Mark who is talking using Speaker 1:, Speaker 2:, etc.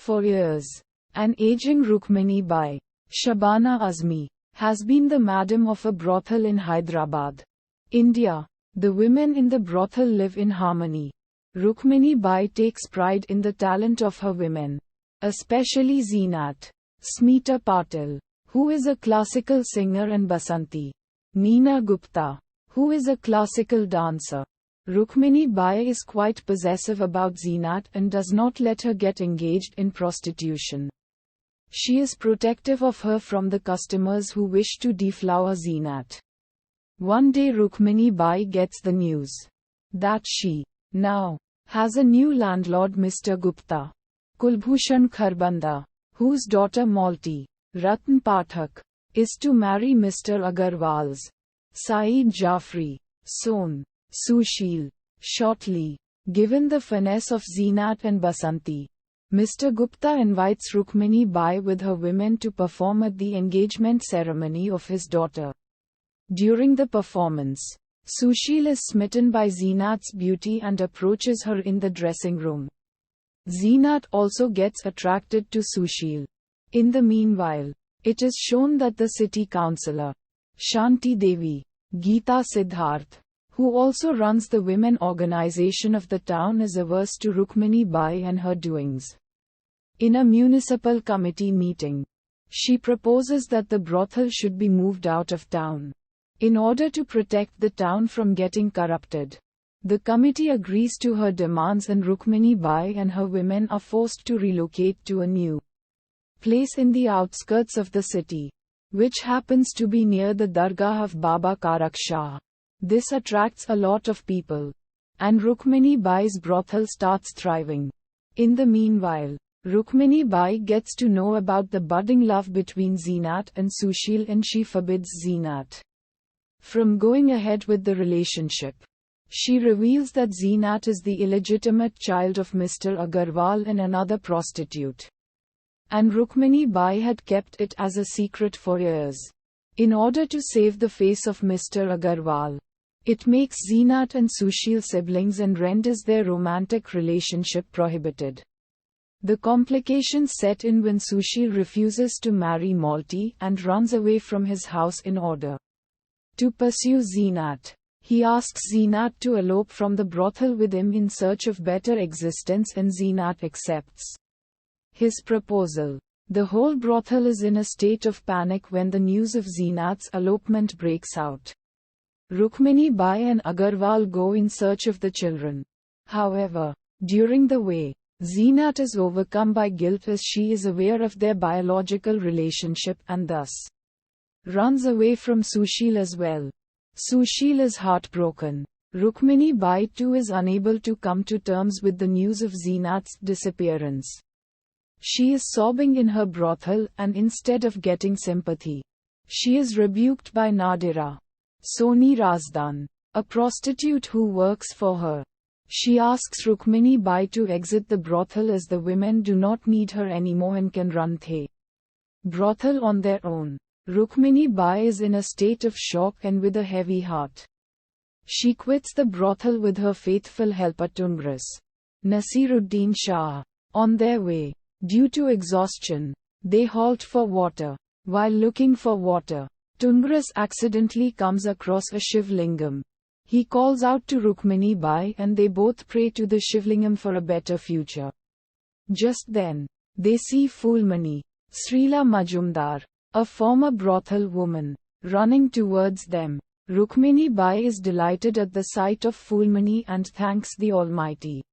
Speaker 1: For years, an aging Rukmini Bai, Shabana Azmi, has been the madam of a brothel in Hyderabad, India. The women in the brothel live in harmony. Rukmini Bai takes pride in the talent of her women, especially Zeenat, Smita Patil, who is a classical singer, and Basanti, Neena Gupta, who is a classical dancer. Rukmini Bai is quite possessive about Zeenat and does not let her get engaged in prostitution. She is protective of her from the customers who wish to deflower Zeenat. One day Rukmini Bai gets the news that she now has a new landlord, Mr. Gupta, Kulbhushan Kharbanda, whose daughter Malti, Ratn Pathak, is to marry Mr. Agarwal's Saeed Jafri, son, Sushil. Shortly, given the finesse of Zeenat and Basanti, Mr. Gupta invites Rukmini Bai with her women to perform at the engagement ceremony of his daughter. During the performance, Sushil is smitten by Zeenat's beauty and approaches her in the dressing room. Zeenat also gets attracted to Sushil. In the meanwhile, it is shown that the city councillor, Shanti Devi, Geeta Siddharth, who also runs the women organization of the town, is averse to Rukmini Bai and her doings. In a municipal committee meeting, she proposes that the brothel should be moved out of town, in order to protect the town from getting corrupted. The committee agrees to her demands and Rukmini Bai and her women are forced to relocate to a new place in the outskirts of the city, which happens to be near the Dargah of Baba Karak Shah. This attracts a lot of people, and Rukmini Bai's brothel starts thriving. In the meanwhile, Rukmini Bai gets to know about the budding love between Zeenat and Sushil, and she forbids Zeenat from going ahead with the relationship. She reveals that Zeenat is the illegitimate child of Mr. Agarwal and another prostitute, and Rukmini Bai had kept it as a secret for years. In order to save the face of Mr. Agarwal, it makes Zeenat and Sushil siblings and renders their romantic relationship prohibited. The complications set in when Sushil refuses to marry Malti and runs away from his house in order to pursue Zeenat. He asks Zeenat to elope from the brothel with him in search of better existence, and Zeenat accepts his proposal. The whole brothel is in a state of panic when the news of Zeenat's elopement breaks out. Rukmini Bai and Agarwal go in search of the children. However, during the way, Zeenat is overcome by guilt as she is aware of their biological relationship and thus runs away from Sushil as well. Sushil is heartbroken. Rukmini Bai too is unable to come to terms with the news of Zeenat's disappearance. She is sobbing in her brothel, and instead of getting sympathy, she is rebuked by Nadira, Soni Razdan, a prostitute who works for her. She asks Rukmini Bai to exit the brothel as the women do not need her anymore and can run the brothel on their own. Rukmini Bai is in a state of shock and with a heavy heart. She quits the brothel with her faithful helper Tungras, Naseeruddin Shah. On their way, due to exhaustion, they halt for water. While looking for water, Tungras accidentally comes across a Shivlingam. He calls out to Rukmini Bai and they both pray to the Shivlingam for a better future. Just then, they see Fulmani, Srila Majumdar, a former brothel woman, running towards them. Rukmini Bai is delighted at the sight of Fulmani and thanks the Almighty